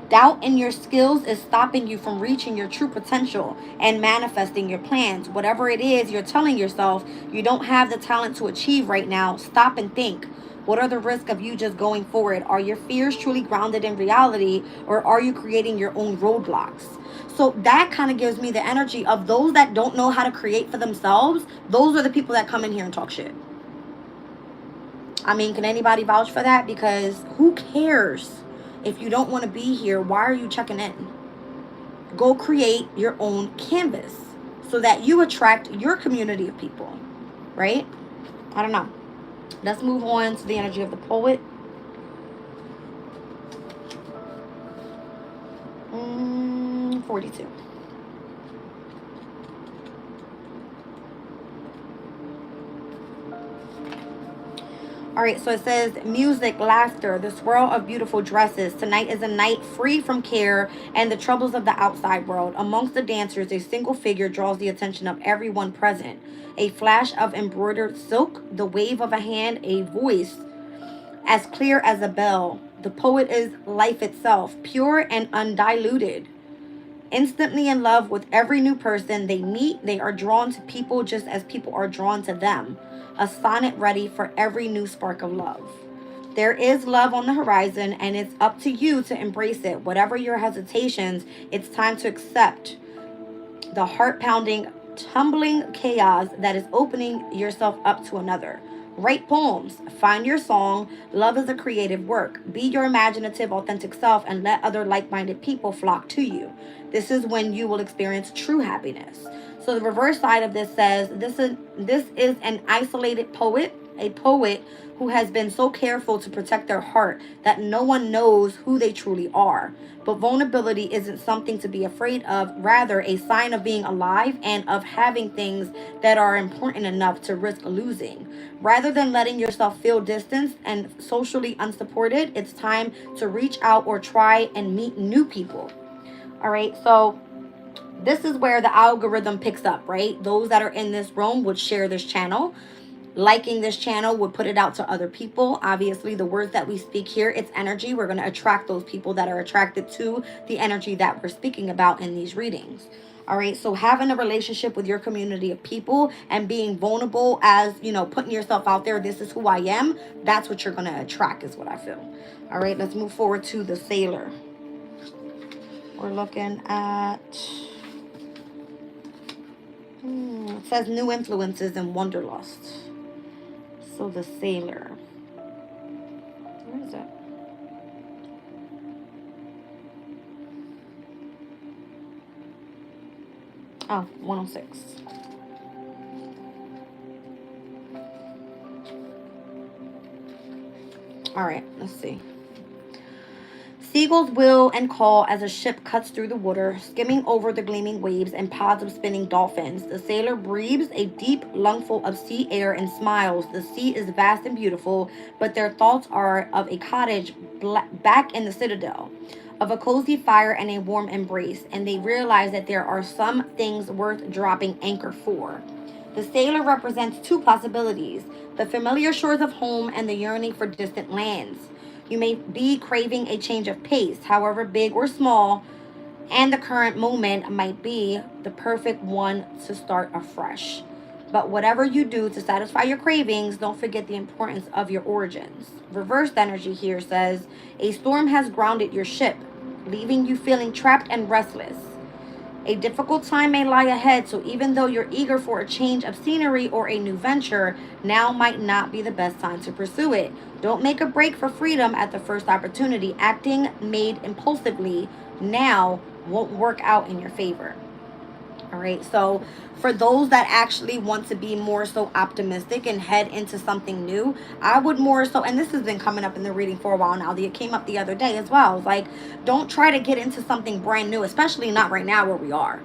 doubt in your skills is stopping you from reaching your true potential and manifesting your plans. Whatever it is you're telling yourself you don't have the talent to achieve right now, stop and think. What are the risks of you just going forward? Are your fears truly grounded in reality, or are you creating your own roadblocks? So that kind of gives me the energy of those that don't know how to create for themselves. Those are the people that come in here and talk shit. I mean, can anybody vouch for that? Because who cares if you don't want to be here? Why are you checking in? Go create your own canvas so that you attract your community of people, right? I don't know. Let's move on to the energy of the poet. 42. All right, so it says music, laughter, the swirl of beautiful dresses. Tonight is a night free from care and the troubles of the outside world. Amongst the dancers, a single figure draws the attention of everyone present. A flash of embroidered silk, the wave of a hand, a voice as clear as a bell. The poet is life itself, pure and undiluted. Instantly in love with every new person they meet, they are drawn to people just as people are drawn to them. A sonnet ready for every new spark of love. There is love on the horizon, and it's up to you to embrace it. Whatever your hesitations, it's time to accept the heart-pounding, tumbling chaos that is opening yourself up to another. Write poems. Find your song. Love is a creative work. Be your imaginative, authentic self and let other like-minded people flock to you. This is when you will experience true happiness. So the reverse side of this says, this is an isolated poet, a poet who has been so careful to protect their heart that no one knows who they truly are. But vulnerability isn't something to be afraid of, rather a sign of being alive and of having things that are important enough to risk losing. Rather than letting yourself feel distanced and socially unsupported, it's time to reach out or try and meet new people. All right, so this is where the algorithm picks up, right? Those that are in this room would share this channel. Liking this channel would put it out to other people. Obviously, the words that we speak here, it's energy. We're going to attract those people that are attracted to the energy that we're speaking about in these readings. All right, so having a relationship with your community of people and being vulnerable, as you know, putting yourself out there, this is who I am, that's what you're going to attract, is what I feel. All right, let's move forward to the Sailor. We're looking at, it says new influences and wanderlust. So the Sailor. Where is it? Oh, 106. All right, let's see. Seagulls wheel and call as a ship cuts through the water, skimming over the gleaming waves and pods of spinning dolphins. The sailor breathes a deep lungful of sea air and smiles. The sea is vast and beautiful, but their thoughts are of a cottage back in the citadel, of a cozy fire and a warm embrace, and they realize that there are some things worth dropping anchor for. The sailor represents two possibilities: the familiar shores of home and the yearning for distant lands. You may be craving a change of pace, however big or small, and the current moment might be the perfect one to start afresh. But whatever you do to satisfy your cravings, don't forget the importance of your origins. Reversed energy here says, a storm has grounded your ship, leaving you feeling trapped and restless. A difficult time may lie ahead, so even though you're eager for a change of scenery or a new venture, now might not be the best time to pursue it. Don't make a break for freedom at the first opportunity. Acting made impulsively now won't work out in your favor. All right, so for those that actually want to be more so optimistic and head into something new, I would more so, and this has been coming up in the reading for a while now, it came up the other day as well, like, don't try to get into something brand new, especially not right now where we are.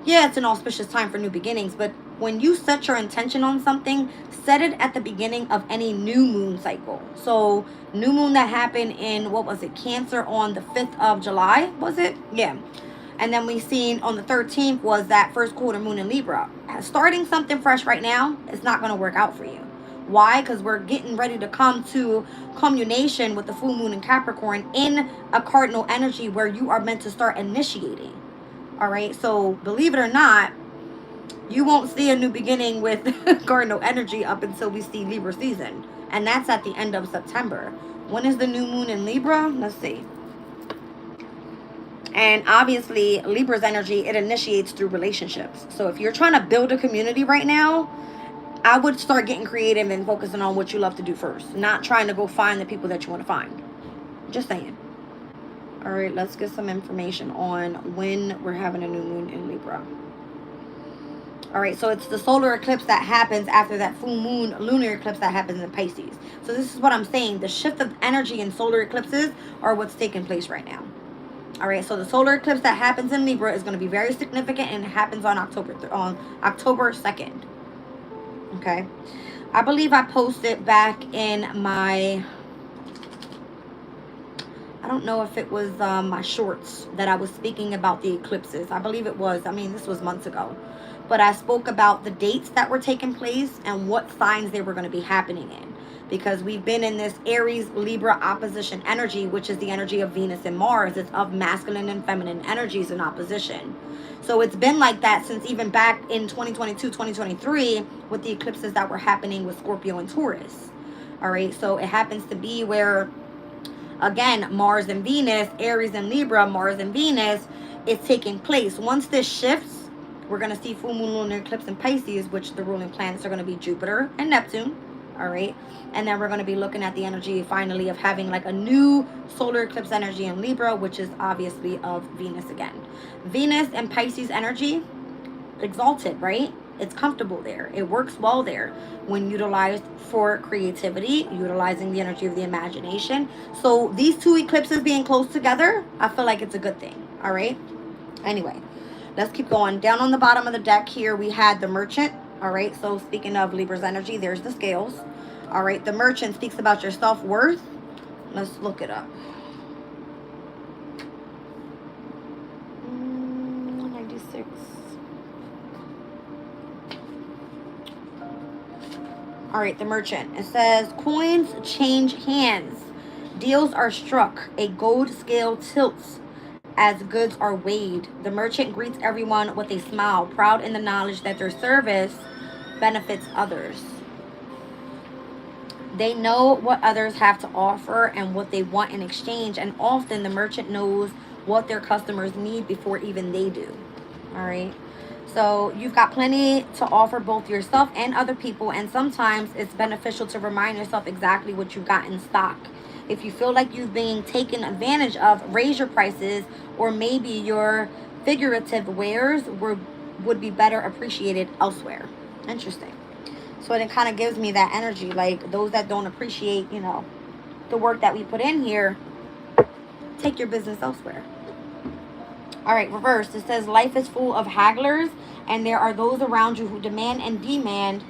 Yeah, it's an auspicious time for new beginnings, but when you set your intention on something, set it at the beginning of any new moon cycle. So new moon that happened in, what was it, Cancer on the 5th of July, was it? Yeah. And then we seen on the 13th was that first quarter moon in Libra. Starting something fresh right now, it's not going to work out for you. Why? Because we're getting ready to come to communation with the full moon in Capricorn in a cardinal energy where you are meant to start initiating. All right. So believe it or not, you won't see a new beginning with cardinal energy up until we see Libra season. And that's at the end of September. When is the new moon in Libra? Let's see. And obviously, Libra's energy, it initiates through relationships. So if you're trying to build a community right now, I would start getting creative and focusing on what you love to do first. Not trying to go find the people that you want to find. Just saying. All right, let's get some information on when we're having a new moon in Libra. All right, so it's the solar eclipse that happens after that full moon lunar eclipse that happens in Pisces. So this is what I'm saying. The shift of energy in solar eclipses are what's taking place right now. All right, so the solar eclipse that happens in Libra is going to be very significant, and it happens on October 2nd. Okay, I believe I posted back in my, I don't know if it was my shorts that I was speaking about the eclipses. I believe it was. I mean, this was months ago, but I spoke about the dates that were taking place and what signs they were going to be happening in. Because we've been in this Aries Libra opposition energy, which is the energy of Venus and Mars. It's of masculine and feminine energies in opposition. So it's been like that since even back in 2022, 2023, with the eclipses that were happening with Scorpio and Taurus. All right, so it happens to be where, again, Mars and Venus, Aries and Libra, Mars and Venus, is taking place. Once this shifts, we're going to see full moon lunar eclipse in Pisces, which the ruling planets are going to be Jupiter and Neptune. All right, and then we're going to be looking at the energy finally of having like a new solar eclipse energy in Libra, which is obviously of Venus again. Venus and Pisces energy, exalted, right? It's comfortable there. It works well there when utilized for creativity, utilizing the energy of the imagination. So these two eclipses being close together, I feel like it's a good thing. All right, anyway, let's keep going. Down on the bottom of the deck here, we had the Merchant. All right, so speaking of Libra's energy, there's the scales. All right, the Merchant speaks about your self-worth. Let's look it up. 96. All right, the Merchant. It says, coins change hands. Deals are struck. A gold scale tilts as goods are weighed. The Merchant greets everyone with a smile, proud in the knowledge that their service benefits others. They know what others have to offer and what they want in exchange, and often the Merchant knows what their customers need before even they do. All right. So you've got plenty to offer both yourself and other people, and sometimes it's beneficial to remind yourself exactly what you got in stock. If you feel like you've been taken advantage of, raise your prices, or maybe your figurative wares would be better appreciated elsewhere. Interesting. So it kind of gives me that energy, like those that don't appreciate, the work that we put in here, take your business elsewhere. All right, reverse. It says life is full of hagglers, and there are those around you who demand and demand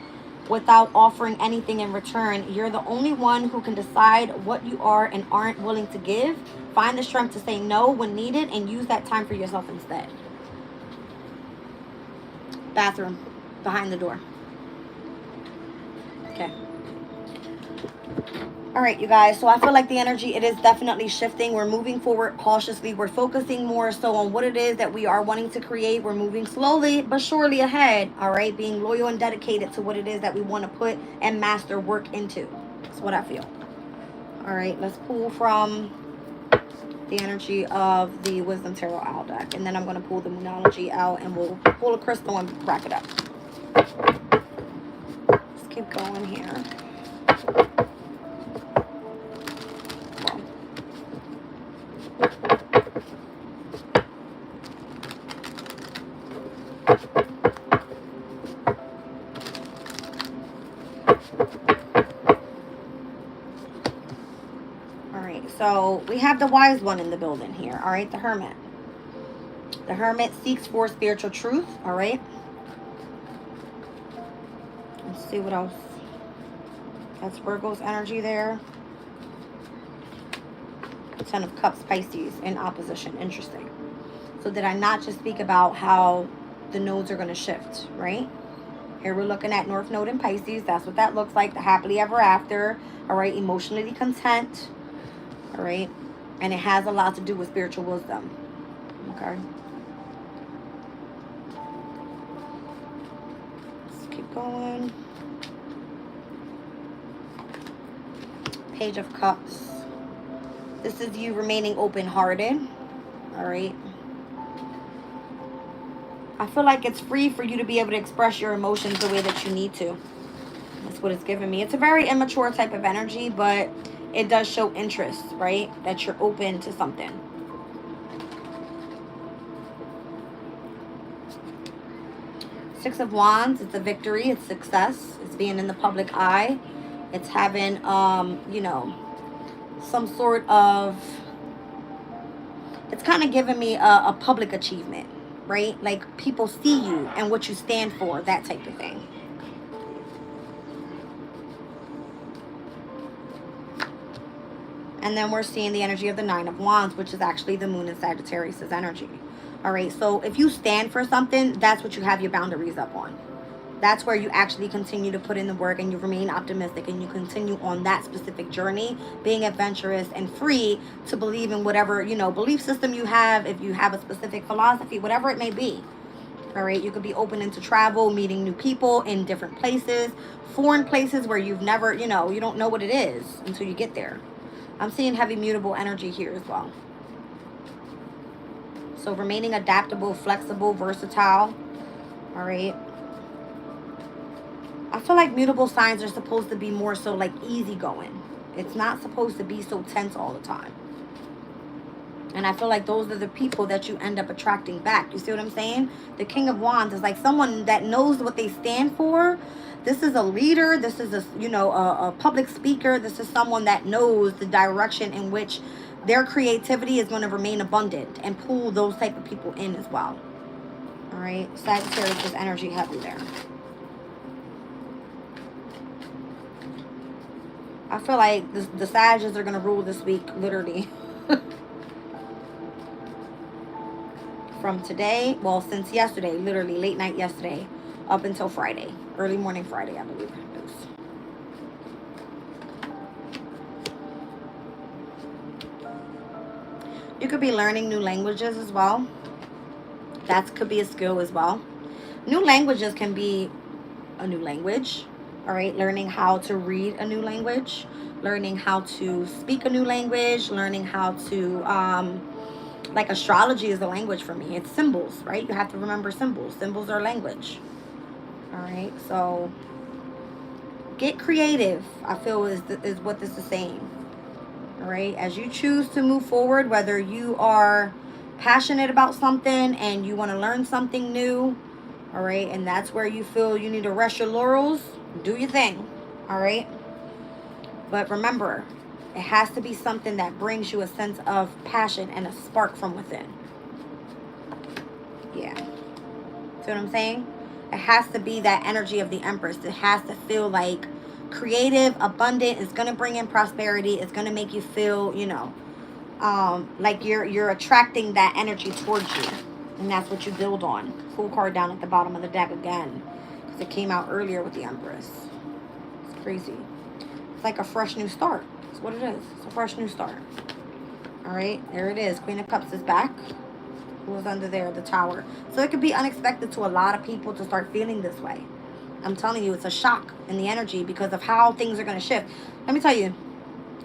without offering anything in return. You're the only one who can decide what you are and aren't willing to give. Find the strength to say no when needed and use that time for yourself instead. Bathroom, behind the door. Okay. All right, you guys. So I feel like the energy, it is definitely shifting. We're moving forward cautiously. We're focusing more so on what it is that we are wanting to create. We're moving slowly but surely ahead. All right. Being loyal and dedicated to what it is that we want to put and master work into. That's what I feel. All right. Let's pull from the energy of the Wisdom Tarot Owl deck. And then I'm going to pull the Moonology out and we'll pull a crystal and wrap it up. Let's keep going here. So we have the wise one in the building here. All right, the Hermit. The Hermit seeks for spiritual truth. All right. Let's see what else. That's Virgo's energy there. Ten of Cups, Pisces in opposition. Interesting. So did I not just speak about how the nodes are going to shift, right? Here we're looking at North Node in Pisces. That's what that looks like. The happily ever after. All right, emotionally content. All right. And it has a lot to do with spiritual wisdom. Okay. Let's keep going. Page of Cups. This is you remaining open-hearted. All right. I feel like it's free for you to be able to express your emotions the way that you need to. That's what it's giving me. It's a very immature type of energy, but it does show interest, right? That you're open to something. Six of Wands, it's a victory, it's success, it's being in the public eye, it's having, some sort of, it's kind of giving me a public achievement, right? Like people see you and what you stand for, that type of thing. And then we're seeing the energy of the Nine of Wands, which is actually the Moon in Sagittarius' energy. All right, so if you stand for something, that's what you have your boundaries up on. That's where you actually continue to put in the work and you remain optimistic and you continue on that specific journey, being adventurous and free to believe in whatever, belief system you have, if you have a specific philosophy, whatever it may be. All right, you could be open into travel, meeting new people in different places, foreign places where you've never, you don't know what it is until you get there. I'm seeing heavy mutable energy here as well. So remaining adaptable, flexible, versatile. All right. I feel like mutable signs are supposed to be more so like easygoing. It's not supposed to be so tense all the time. And I feel like those are the people that you end up attracting back. You see what I'm saying? The King of Wands is like someone that knows what they stand for. This is a leader. This is a public speaker. This is someone that knows the direction in which their creativity is going to remain abundant and pull those type of people in as well. All right. Sagittarius is energy heavy there. I feel like the Sagittarius are going to rule this week, literally. From today, well, since yesterday, literally late night yesterday, up until Friday. Early morning Friday, I believe it is. You could be learning new languages as well. That could be a skill as well. New languages can be a new language, all right? Learning how to read a new language, learning how to speak a new language, learning how to, like astrology is a language for me. It's symbols, right? You have to remember symbols. Symbols are language, all right? So get creative, I feel is what this is saying, all right? As you choose to move forward, whether you are passionate about something and you want to learn something new, all right, and that's where you feel you need to rest your laurels, do your thing, all right? But remember, it has to be something that brings you a sense of passion and a spark from within. Yeah. See what I'm saying? It has to be that energy of the Empress. It has to feel like creative, abundant. It's going to bring in prosperity. It's going to make you feel, you know, like you're attracting that energy towards you. And that's what you build on. Fool card down at the bottom of the deck again. Because it came out earlier with the Empress. It's crazy. It's like a fresh new start. That's what it is. It's a fresh new start. Alright, there it is. Queen of Cups is back. Who was under there? The Tower. So it could be unexpected to a lot of people to start feeling this way. I'm telling you, it's a shock in the energy because of how things are going to shift. Let me tell you,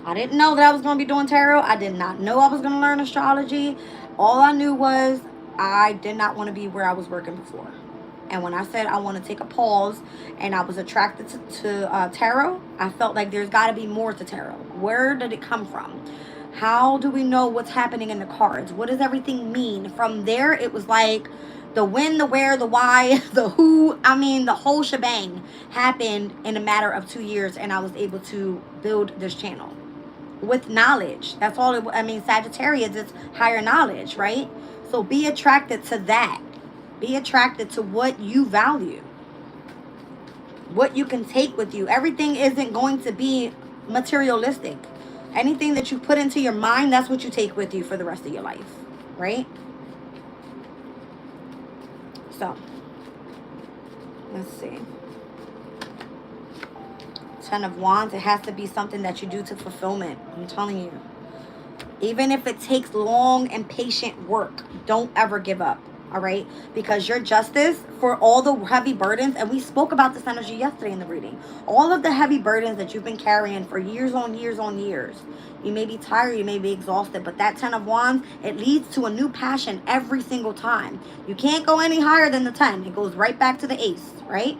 I didn't know that I was going to be doing tarot. I did not know I was going to learn astrology. All I knew was I did not want to be where I was working before. And when I said I want to take a pause and I was attracted to tarot, I felt like there's got to be more to tarot. Where did it come from? How do we know what's happening in the cards? What does everything mean? From there, it was like the when, the where, the why, the who. I mean, the whole shebang happened in a matter of 2 years, and I was able to build this channel with knowledge. That's all I mean, Sagittarius is higher knowledge, right? So be attracted to that. Be attracted to what you value, what you can take with you. Everything isn't going to be materialistic. Anything that you put into your mind, that's what you take with you for the rest of your life, right? So, let's see. 10 of Wands, it has to be something that you do to fulfillment. I'm telling you. Even if it takes long and patient work, don't ever give up. All right, because your justice for all the heavy burdens, and we spoke about this energy yesterday in the reading, all of the heavy burdens that you've been carrying for years on years on years. You may be tired, you may be exhausted, but that 10 of Wands, it leads to a new passion every single time. You can't go any higher than the 10. It goes right back to the ace, right?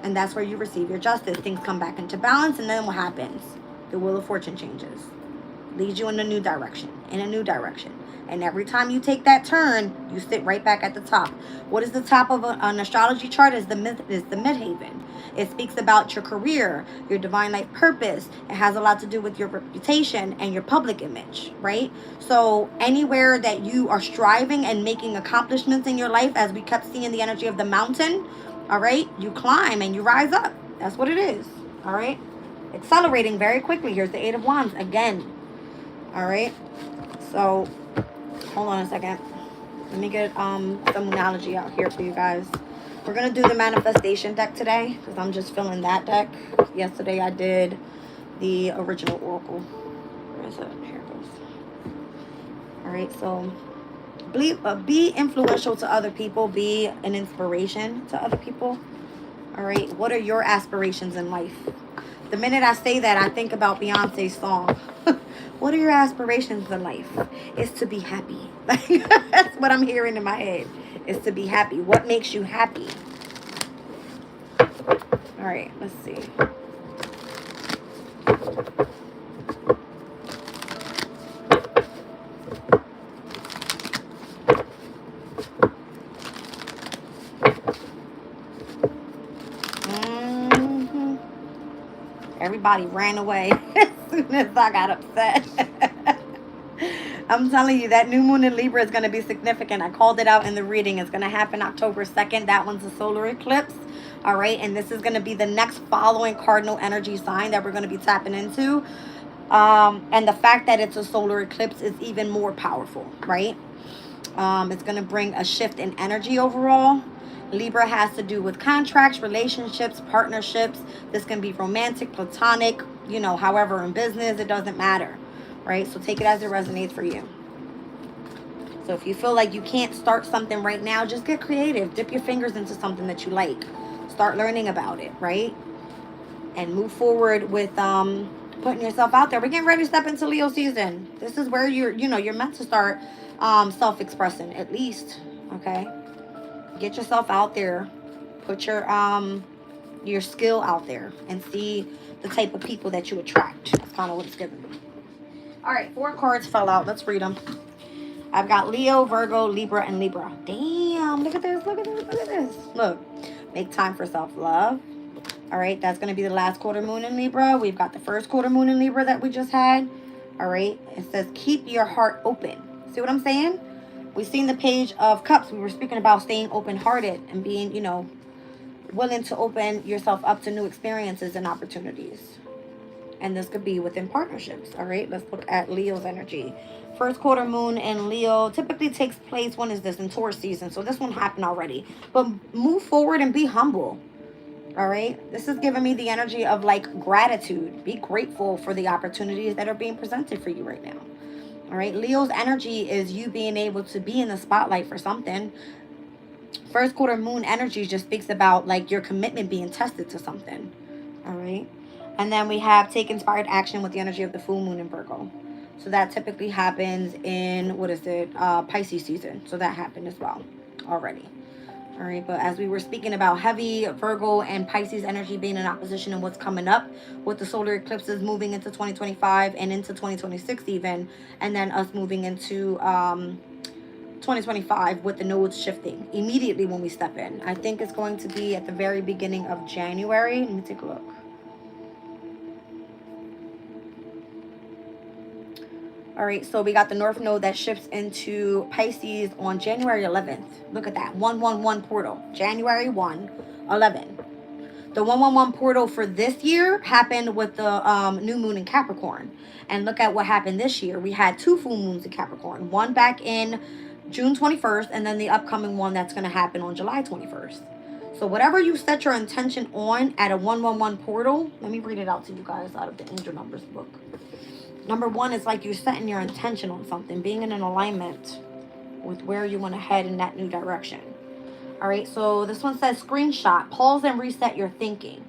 And that's where you receive your justice. Things come back into balance, and then what happens? The wheel of fortune changes, leads you in a new direction, and every time you take that turn, you sit right back at the top. What is the top of an astrology chart? Is the midhaven. It speaks about your career, your divine life purpose. It has a lot to do with your reputation and your public image, right? So anywhere that you are striving and making accomplishments in your life, as we kept seeing the energy of the mountain, all right, you climb and you rise up. That's what it is, all right? Accelerating very quickly. Here's the 8 of Wands again, all right? So hold on a second. Let me get some Moonology out here for you guys. We're going to do the manifestation deck today because I'm just feeling that deck. Yesterday I did the original oracle. Where is it? Here it goes. All right, so be influential to other people. Be an inspiration to other people. All right, what are your aspirations in life? The minute I say that, I think about Beyonce's song. What are your aspirations in life? It's to be happy. That's what I'm hearing in my head. Is to be happy. What makes you happy? All right, let's see. Everybody ran away as soon as I got upset. I'm telling you, that new moon in Libra is going to be significant. I called it out in the reading. It's going to happen October 2nd. That one's a solar eclipse. All right. And this is going to be the next following cardinal energy sign that we're going to be tapping into. And the fact that it's a solar eclipse is even more powerful, right? It's going to bring a shift in energy overall. Libra has to do with contracts, relationships, partnerships. This can be romantic, platonic, you know, however, in business, it doesn't matter, right? So take it as it resonates for you. So if you feel like you can't start something right now, just get creative. Dip your fingers into something that you like. Start learning about it, right? And move forward with putting yourself out there. We're getting ready to step into Leo season. This is where you're meant to start self-expressing, at least. Okay? Get yourself out there. Put your skill out there and see the type of people that you attract. That's kind of what it's giving me. All right, 4 cards fell out. Let's read them. I've got Leo, Virgo, Libra, and Libra. Damn, look at this, look at this, look at this. Look, make time for self-love. All right, that's going to be the last quarter moon in Libra. We've got the first quarter moon in Libra that we just had. All right, it says keep your heart open. See what I'm saying? We've seen the Page of Cups. We were speaking about staying open-hearted and being, willing to open yourself up to new experiences and opportunities. And this could be within partnerships. All right, let's look at Leo's energy. First quarter moon in Leo typically takes place, when is this? In Taurus season. So this one happened already. But move forward and be humble. All right. This is giving me the energy of like gratitude. Be grateful for the opportunities that are being presented for you right now. All right. Leo's energy is you being able to be in the spotlight for something. First quarter moon energy just speaks about like your commitment being tested to something. All right. And then we have take inspired action with the energy of the full moon in Virgo. So that typically happens in, Pisces season. So that happened as well already. All right, but as we were speaking about heavy Virgo and Pisces energy being in opposition and what's coming up with the solar eclipses moving into 2025 and into 2026 even, and then us moving into 2025 with the nodes shifting immediately when we step in. I think it's going to be at the very beginning of January. Let me take a look. All right, so we got the North Node that shifts into Pisces on January 11th. Look at that, 111 portal, January 1, 11. The 111 portal for this year happened with the new moon in Capricorn. And look at what happened this year. We had 2 full moons in Capricorn, one back in June 21st, and then the upcoming one that's going to happen on July 21st. So whatever you set your intention on at a 111 portal, let me read it out to you guys out of the Angel Numbers book. Number 1 is like you're setting your intention on something, being in an alignment with where you want to head in that new direction. All right, so this one says screenshot, pause and reset your thinking.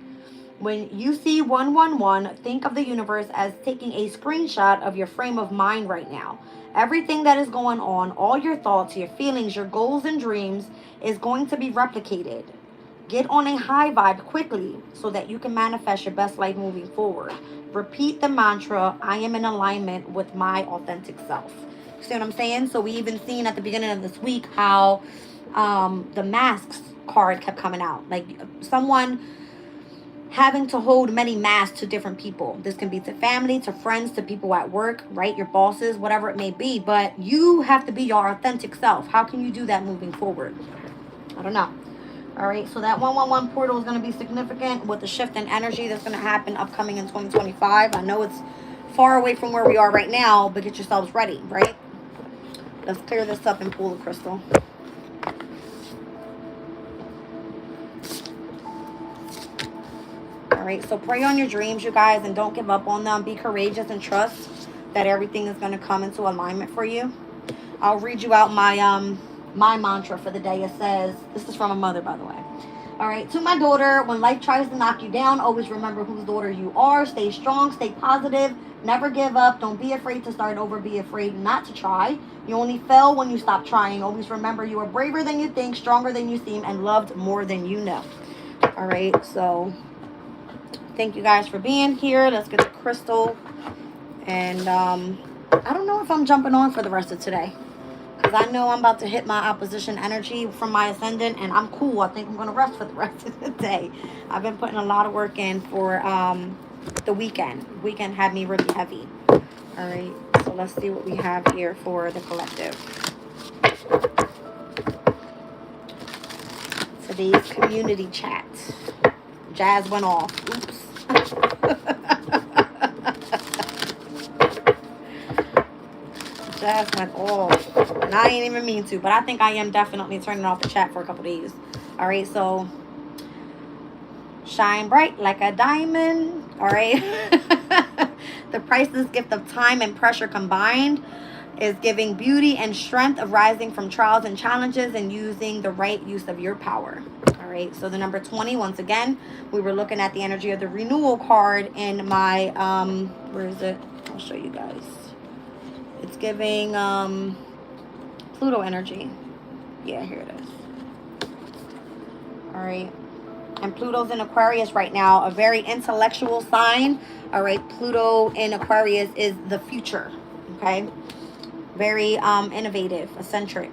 When you see 111, think of the universe as taking a screenshot of your frame of mind right now. Everything that is going on, all your thoughts, your feelings, your goals and dreams is going to be replicated. Get on a high vibe quickly so that you can manifest your best life moving forward. Repeat the mantra, I am in alignment with my authentic self. See what I'm saying? So we even seen at the beginning of this week how the masks card kept coming out. Like someone having to hold many masks to different people. This can be to family, to friends, to people at work, right? Your bosses, whatever it may be. But you have to be your authentic self. How can you do that moving forward? I don't know. All right, so that 111 portal is going to be significant with the shift in energy that's going to happen upcoming in 2025. I know it's far away from where we are right now, but get yourselves ready, right? Let's clear this up and pull the crystal. All right, so pray on your dreams, you guys, and don't give up on them. Be courageous and trust that everything is going to come into alignment for you. I'll read you out my mantra for the day. It says, this is from a mother, by the way. All right, to my daughter, when life tries to knock you down, always remember whose daughter you are. Stay strong, stay positive, never give up. Don't be afraid to start over. Be afraid not to try. You only fail when you stop trying. Always remember you are braver than you think, stronger than you seem, and loved more than you know. All right, so thank you guys for being here. Let's get the crystal. And I don't know if I'm jumping on for the rest of today, because I know I'm about to hit my opposition energy from my ascendant, and I'm cool. I think I'm going to rest for the rest of the day. I've been putting a lot of work in for the weekend. The weekend had me really heavy. All right, so let's see what we have here for the collective. Today's community chat. Jazz went off. Oops. Jazz went off. And I ain't even mean to, but I think I am definitely turning off the chat for a couple days. All right, so shine bright like a diamond. All right. The priceless gift of time and pressure combined. is giving beauty and strength of rising from trials and challenges and using the right use of your power. All right, so the number 20, once again, we were looking at the energy of the renewal card in my, where is it? I'll show you guys. It's giving Pluto energy. Yeah, here it is. All right. And Pluto's in Aquarius right now, a very intellectual sign. All right, Pluto in Aquarius is the future, okay? Very innovative, eccentric,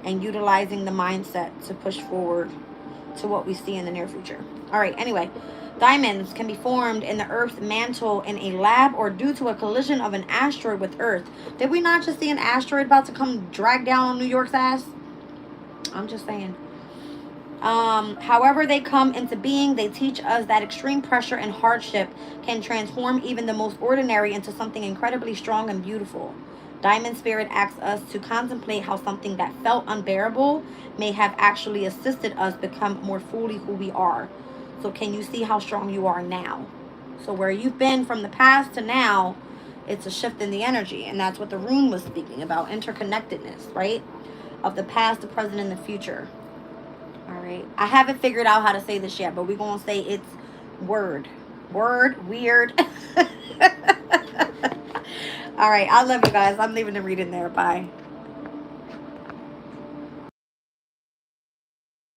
and utilizing the mindset to push forward to what we see in the near future. All right, anyway, diamonds can be formed in the Earth's mantle in a lab or due to a collision of an asteroid with Earth. Did we not just see an asteroid about to come drag down on New York's ass? I'm just saying. However they come into being, they teach us that extreme pressure and hardship can transform even the most ordinary into something incredibly strong and beautiful. Diamond Spirit asks us to contemplate how something that felt unbearable may have actually assisted us become more fully who we are. So can you see how strong you are now? So where you've been from the past to now, it's a shift in the energy. And that's what the rune was speaking about, interconnectedness, right? Of the past, the present, and the future. All right. I haven't figured out how to say this yet, but we're going to say it's weird. Weird. All right. I love you guys. I'm leaving the reading there. Bye.